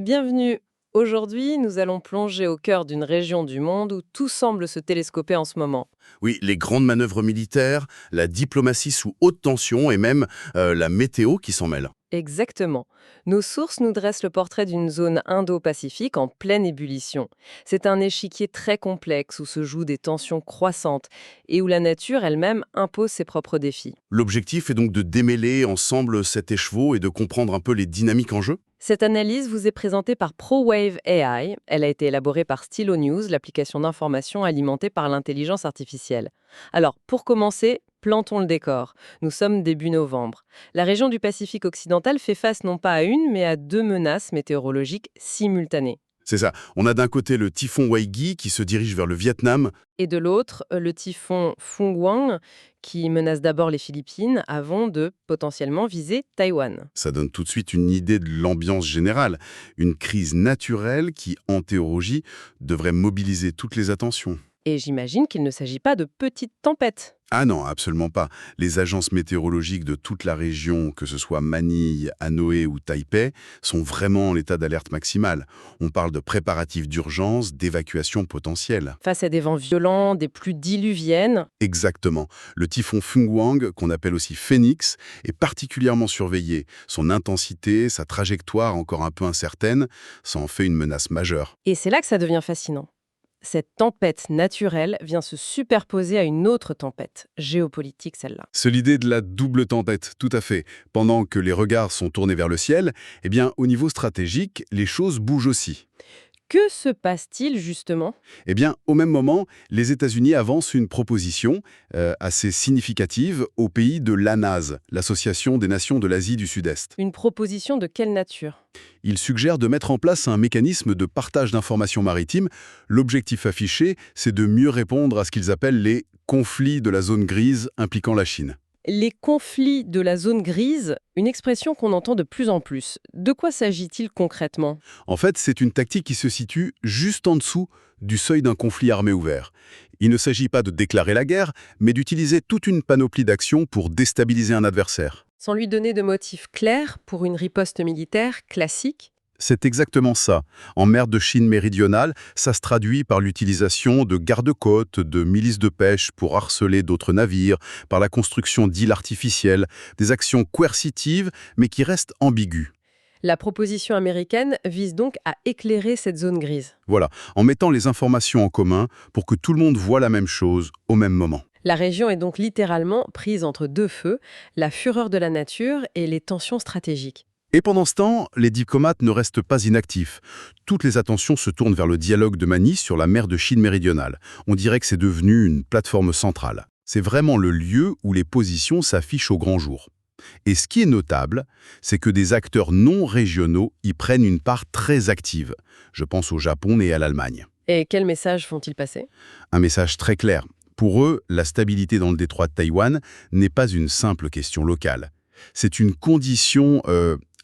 Bienvenue. Aujourd'hui, nous allons plonger au cœur d'une région du monde où tout semble se télescoper en ce moment. Oui, les grandes manœuvres militaires, la diplomatie sous haute tension et même la météo qui s'en mêle. Exactement. Nos sources nous dressent le portrait d'une zone Indo-Pacifique en pleine ébullition. C'est un échiquier très complexe où se jouent des tensions croissantes et où la nature elle-même impose ses propres défis. L'objectif est donc de démêler ensemble cet écheveau et de comprendre un peu les dynamiques en jeu. Cette analyse vous est présentée par ProWave AI. Elle a été élaborée par Stylo News, l'application d'information alimentée par l'intelligence artificielle. Alors, pour commencer, plantons le décor. Nous sommes début novembre. La région du Pacifique occidental fait face non pas à une, mais à deux menaces météorologiques simultanées. C'est ça. On a d'un côté le typhon Waigi qui se dirige vers le Vietnam. Et de l'autre, le typhon Fungwang, qui menace d'abord les Philippines avant de potentiellement viser Taïwan. Ça donne tout de suite une idée de l'ambiance générale. Une crise naturelle qui, en théologie, devrait mobiliser toutes les attentions. Et j'imagine qu'il ne s'agit pas de petites tempêtes. Ah non, absolument pas. Les agences météorologiques de toute la région, que ce soit Manille, Hanoï ou Taipei, sont vraiment en état d'alerte maximale. On parle de préparatifs d'urgence, d'évacuation potentielle. Face à des vents violents, des pluies diluviennes, Exactement. Le typhon Fungwang, qu'on appelle aussi Phénix, est particulièrement surveillé. Son intensité, sa trajectoire encore un peu incertaine, ça en fait une menace majeure. et c'est là que ça devient fascinant. Cette tempête naturelle vient se superposer à une autre tempête, géopolitique celle-là. C'est l'idée de la double tempête, tout à fait. Pendant que les regards sont tournés vers le ciel, eh bien, au niveau stratégique, les choses bougent aussi. Que se passe-t-il justement? Eh bien, au même moment, les États-Unis avancent une proposition assez significative au pays de l'ANAS, l'Association des Nations de l'Asie du Sud-Est. Une proposition de quelle nature? Ils suggèrent de mettre en place un mécanisme de partage d'informations maritimes. L'objectif affiché, c'est de mieux répondre à ce qu'ils appellent les conflits de la zone grise impliquant la Chine. Les conflits de la zone grise, une expression qu'on entend de plus en plus. De quoi s'agit-il concrètement? En fait, c'est une tactique qui se situe juste en dessous du seuil d'un conflit armé ouvert. Il ne s'agit pas de déclarer la guerre, mais d'utiliser toute une panoplie d'actions pour déstabiliser un adversaire. Sans lui donner de motifs clairs pour une riposte militaire classique? C'est exactement ça. En mer de Chine méridionale, ça se traduit par l'utilisation de garde-côtes, de milices de pêche pour harceler d'autres navires, par la construction d'îles artificielles, des actions coercitives mais qui restent ambiguës. La proposition américaine vise donc à éclairer cette zone grise. Voilà, en mettant les informations en commun pour que tout le monde voit la même chose au même moment. La région est donc littéralement prise entre deux feux, la fureur de la nature et les tensions stratégiques. Et pendant ce temps, les diplomates ne restent pas inactifs. Toutes les attentions se tournent vers le dialogue de Manille sur la mer de Chine méridionale. On dirait que c'est devenu une plateforme centrale. C'est vraiment le lieu où les positions s'affichent au grand jour. Et ce qui est notable, c'est que des acteurs non régionaux y prennent une part très active. Je pense au Japon et à l'Allemagne. Et quels messages font-ils passer? Un message très clair. Pour eux, la stabilité dans le détroit de Taïwan n'est pas une simple question locale. C'est une condition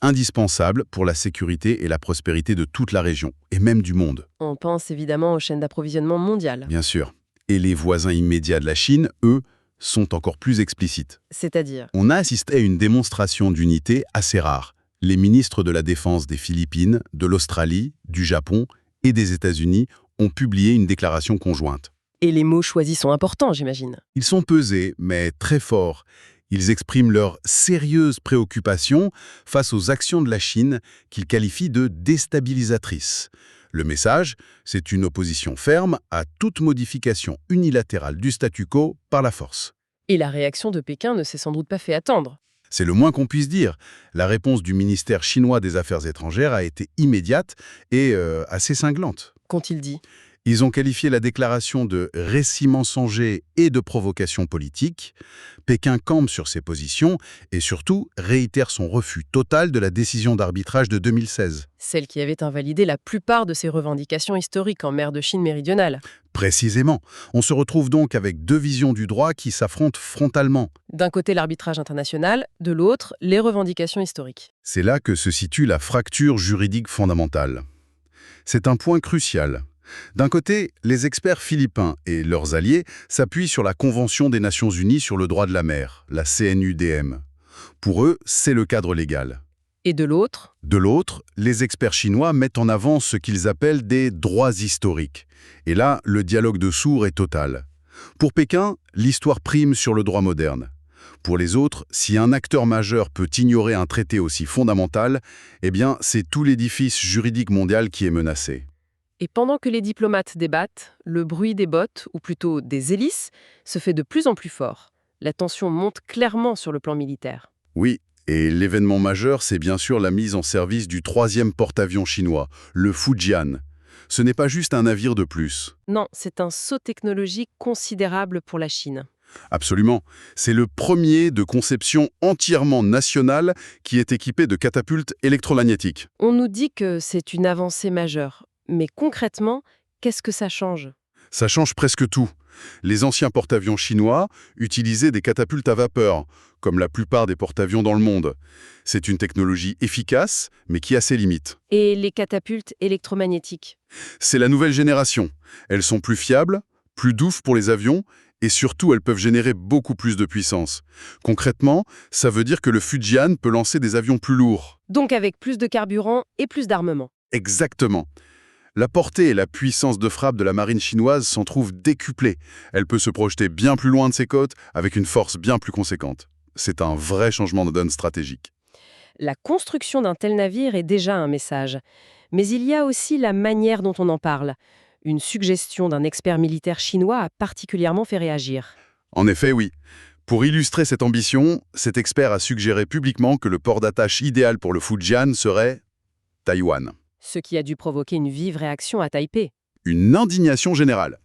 indispensable pour la sécurité et la prospérité de toute la région, et même du monde, On pense évidemment aux chaînes d'approvisionnement mondiales. bien sûr. Et les voisins immédiats de la Chine, eux, sont encore plus explicites. C'est-à-dire? On a assisté à une démonstration d'unité assez rare. Les ministres de la Défense des Philippines, de l'Australie, du Japon et des États-Unis ont publié une déclaration conjointe. Et les mots choisis sont importants, j'imagine. Ils sont pesés, mais très forts. Ils expriment leur sérieuse préoccupation face aux actions de la Chine qu'ils qualifient de déstabilisatrices. Le message, c'est une opposition ferme à toute modification unilatérale du statu quo par la force. Et la réaction de Pékin ne s'est sans doute pas fait attendre. C'est le moins qu'on puisse dire. La réponse du ministère chinois des Affaires étrangères a été immédiate et assez cinglante. Qu'ont-ils dit? Ils ont qualifié la déclaration de récit mensonger et de provocation politique. Pékin campe sur ses positions et surtout réitère son refus total de la décision d'arbitrage de 2016. Celle qui avait invalidé la plupart de ses revendications historiques en mer de Chine méridionale. Précisément, on se retrouve donc avec deux visions du droit qui s'affrontent frontalement. D'un côté l'arbitrage international, de l'autre les revendications historiques. C'est là que se situe la fracture juridique fondamentale. C'est un point crucial. D'un côté, les experts philippins et leurs alliés s'appuient sur la Convention des Nations Unies sur le droit de la mer, la CNUDM. Pour eux, c'est le cadre légal. Et de l'autre? De l'autre, les experts chinois mettent en avant ce qu'ils appellent des droits historiques. Et là, le dialogue de sourds est total. Pour Pékin, l'histoire prime sur le droit moderne. Pour les autres, si un acteur majeur peut ignorer un traité aussi fondamental, eh bien, c'est tout l'édifice juridique mondial qui est menacé. Et pendant que les diplomates débattent, le bruit des bottes, ou plutôt des hélices, se fait de plus en plus fort. La tension monte clairement sur le plan militaire. Oui, et l'événement majeur, c'est bien sûr la mise en service du troisième porte-avions chinois, le Fujian. Ce n'est pas juste un navire de plus. Non, c'est un saut technologique considérable pour la Chine. Absolument. C'est le premier de conception entièrement nationale qui est équipé de catapultes électromagnétiques. On nous dit que c'est une avancée majeure. Mais concrètement, qu'est-ce que ça change? Ça change presque tout. Les anciens porte-avions chinois utilisaient des catapultes à vapeur, comme la plupart des porte-avions dans le monde. C'est une technologie efficace, mais qui a ses limites. Et les catapultes électromagnétiques? C'est la nouvelle génération. Elles sont plus fiables, plus douces pour les avions, et surtout, elles peuvent générer beaucoup plus de puissance. Concrètement, ça veut dire que le Fujian peut lancer des avions plus lourds. Donc avec plus de carburant et plus d'armement. Exactement. La portée et la puissance de frappe de la marine chinoise s'en trouvent décuplées. Elle peut se projeter bien plus loin de ses côtes avec une force bien plus conséquente. C'est un vrai changement de donne stratégique. La construction d'un tel navire est déjà un message. Mais il y a aussi la manière dont on en parle. Une suggestion d'un expert militaire chinois a particulièrement fait réagir. En effet, oui. Pour illustrer cette ambition, cet expert a suggéré publiquement que le port d'attache idéal pour le Fujian serait Taïwan. Ce qui a dû provoquer une vive réaction à Taipei. Une indignation générale.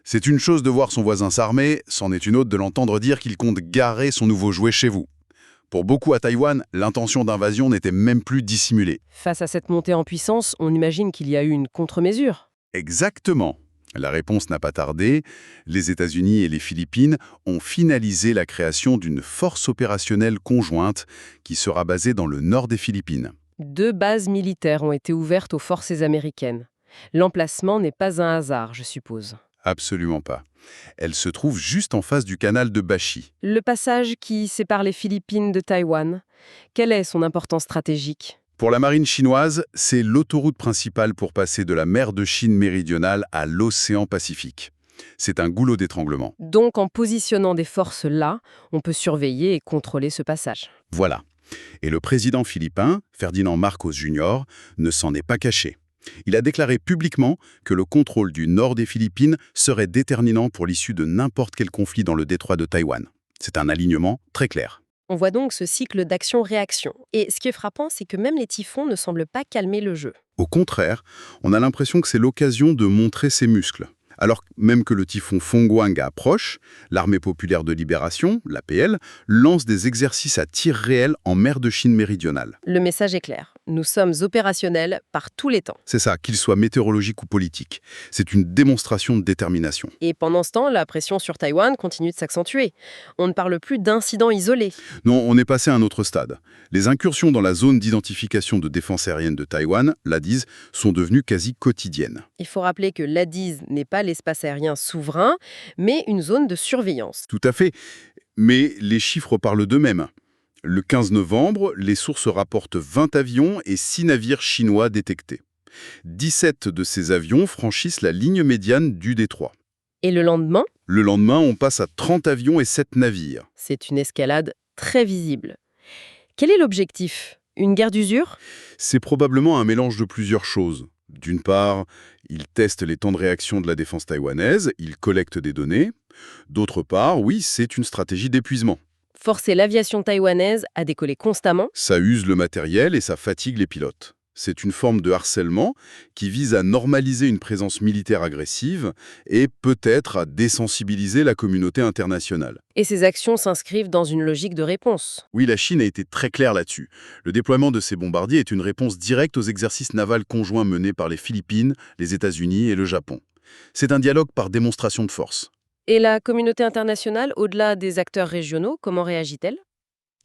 C'est une chose de voir son voisin s'armer, c'en est une autre de l'entendre dire qu'il compte garer son nouveau jouet chez vous. Pour beaucoup à Taïwan, l'intention d'invasion n'était même plus dissimulée. Face à cette montée en puissance, on imagine qu'il y a eu une contre-mesure. Exactement. La réponse n'a pas tardé. Les États-Unis et les Philippines ont finalisé la création d'une force opérationnelle conjointe qui sera basée dans le nord des Philippines. 2 bases militaires ont été ouvertes aux forces américaines. L'emplacement n'est pas un hasard, je suppose. Absolument pas. Elle se trouve juste en face du canal de Bashi. Le passage qui sépare les Philippines de Taïwan, quelle est son importance stratégique? Pour la marine chinoise, c'est l'autoroute principale pour passer de la mer de Chine méridionale à l'océan Pacifique. C'est un goulot d'étranglement. Donc en positionnant des forces là, on peut surveiller et contrôler ce passage. Voilà. Et le président philippin, Ferdinand Marcos Jr., ne s'en est pas caché. Il a déclaré publiquement que le contrôle du nord des Philippines serait déterminant pour l'issue de n'importe quel conflit dans le détroit de Taïwan. C'est un alignement très clair. On voit donc ce cycle d'action-réaction. Et ce qui est frappant, c'est que même les typhons ne semblent pas calmer le jeu. Au contraire, on a l'impression que c'est l'occasion de montrer ses muscles. Alors même que le typhon Fongguang approche, l'armée populaire de libération, l'APL, lance des exercices à tir réel en mer de Chine méridionale. Le message est clair. Nous sommes opérationnels par tous les temps. C'est ça, qu'il soit météorologique ou politique. C'est une démonstration de détermination. Et pendant ce temps, la pression sur Taïwan continue de s'accentuer. On ne parle plus d'incidents isolés. Non, on est passé à un autre stade. Les incursions dans la zone d'identification de défense aérienne de Taïwan, l'ADIZ, sont devenues quasi quotidiennes. Il faut rappeler que l'ADIZ n'est pas l'espace aérien souverain, mais une zone de surveillance. Tout à fait. Mais les chiffres parlent d'eux-mêmes. Le 15 novembre, les sources rapportent 20 avions et 6 navires chinois détectés. 17 de ces avions franchissent la ligne médiane du détroit. Et le lendemain, Le lendemain, on passe à 30 avions et 7 navires. c'est une escalade très visible. Quel est l'objectif? Une guerre d'usure? C'est probablement un mélange de plusieurs choses. D'une part, ils testent les temps de réaction de la défense taïwanaise, ils collectent des données. D'autre part, oui, c'est une stratégie d'épuisement. Forcer l'aviation taïwanaise à décoller constamment? Ça use le matériel et ça fatigue les pilotes. C'est une forme de harcèlement qui vise à normaliser une présence militaire agressive et peut-être à désensibiliser la communauté internationale. Et ces actions s'inscrivent dans une logique de réponse. Oui, la Chine a été très claire là-dessus. Le déploiement de ces bombardiers est une réponse directe aux exercices navals conjoints menés par les Philippines, les États-Unis et le Japon. C'est un dialogue par démonstration de force. Et la communauté internationale, au-delà des acteurs régionaux, comment réagit-elle?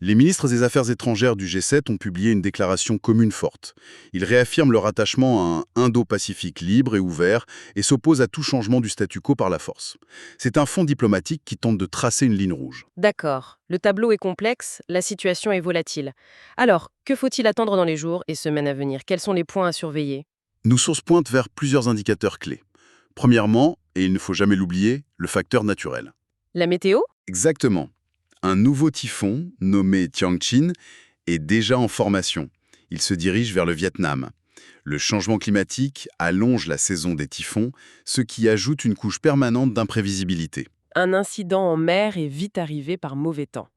Les ministres des Affaires étrangères du G7 ont publié une déclaration commune forte. Ils réaffirment leur attachement à un Indo-Pacifique libre et ouvert et s'opposent à tout changement du statu quo par la force. C'est un front diplomatique qui tente de tracer une ligne rouge. D'accord. Le tableau est complexe, la situation est volatile. Alors, que faut-il attendre dans les jours et semaines à venir? Quels sont les points à surveiller? Nos sources pointent vers plusieurs indicateurs clés. Premièrement, et il ne faut jamais l'oublier, le facteur naturel. La météo? Exactement. Un nouveau typhon, nommé Tiangchin, est déjà en formation. Il se dirige vers le Vietnam. Le changement climatique allonge la saison des typhons, ce qui ajoute une couche permanente d'imprévisibilité. Un incident en mer est vite arrivé par mauvais temps.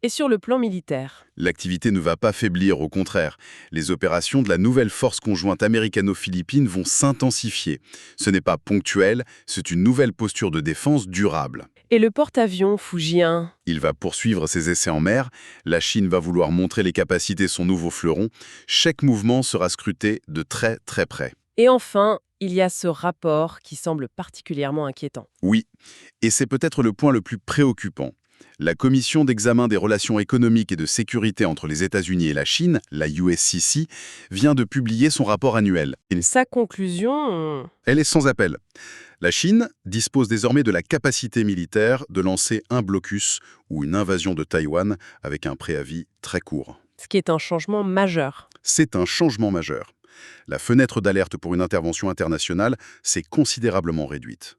Et sur le plan militaire? L'activité ne va pas faiblir, au contraire. Les opérations de la nouvelle force conjointe américano-philippine vont s'intensifier. Ce n'est pas ponctuel, c'est une nouvelle posture de défense durable. Et le porte-avions Fujien? Il va poursuivre ses essais en mer, la Chine va vouloir montrer les capacités de son nouveau fleuron. Chaque mouvement sera scruté de très très près. Et enfin, il y a ce rapport qui semble particulièrement inquiétant. Oui, et c'est peut-être le point le plus préoccupant. La Commission d'examen des relations économiques et de sécurité entre les États-Unis et la Chine, la USCC, vient de publier son rapport annuel. Sa conclusion? Elle est sans appel. La Chine dispose désormais de la capacité militaire de lancer un blocus ou une invasion de Taïwan avec un préavis très court. Ce qui est un changement majeur. C'est un changement majeur. La fenêtre d'alerte pour une intervention internationale s'est considérablement réduite.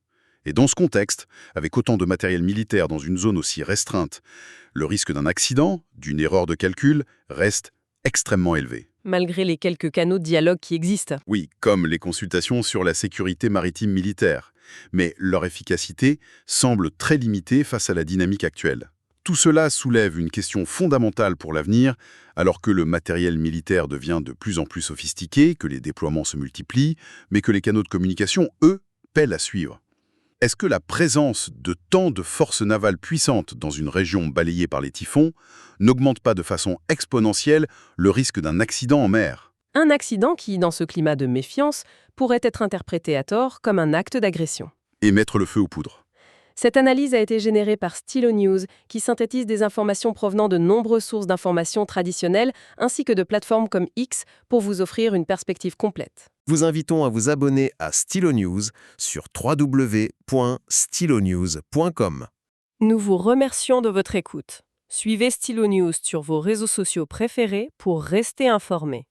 Et dans ce contexte, avec autant de matériel militaire dans une zone aussi restreinte, le risque d'un accident, d'une erreur de calcul, reste extrêmement élevé. Malgré les quelques canaux de dialogue qui existent. Oui, comme les consultations sur la sécurité maritime militaire. Mais leur efficacité semble très limitée face à la dynamique actuelle. Tout cela soulève une question fondamentale pour l'avenir, alors que le matériel militaire devient de plus en plus sophistiqué, que les déploiements se multiplient, mais que les canaux de communication, eux, peinent à suivre. Est-ce que la présence de tant de forces navales puissantes dans une région balayée par les typhons n'augmente pas de façon exponentielle le risque d'un accident en mer? Un accident qui, dans ce climat de méfiance, pourrait être interprété à tort comme un acte d'agression. Et mettre le feu aux poudres. Cette analyse a été générée par Stilo News, qui synthétise des informations provenant de nombreuses sources d'informations traditionnelles, ainsi que de plateformes comme X, pour vous offrir une perspective complète. Vous invitons à vous abonner à Stilo News sur www.stilonews.com. Nous vous remercions de votre écoute. Suivez Stilo News sur vos réseaux sociaux préférés pour rester informés.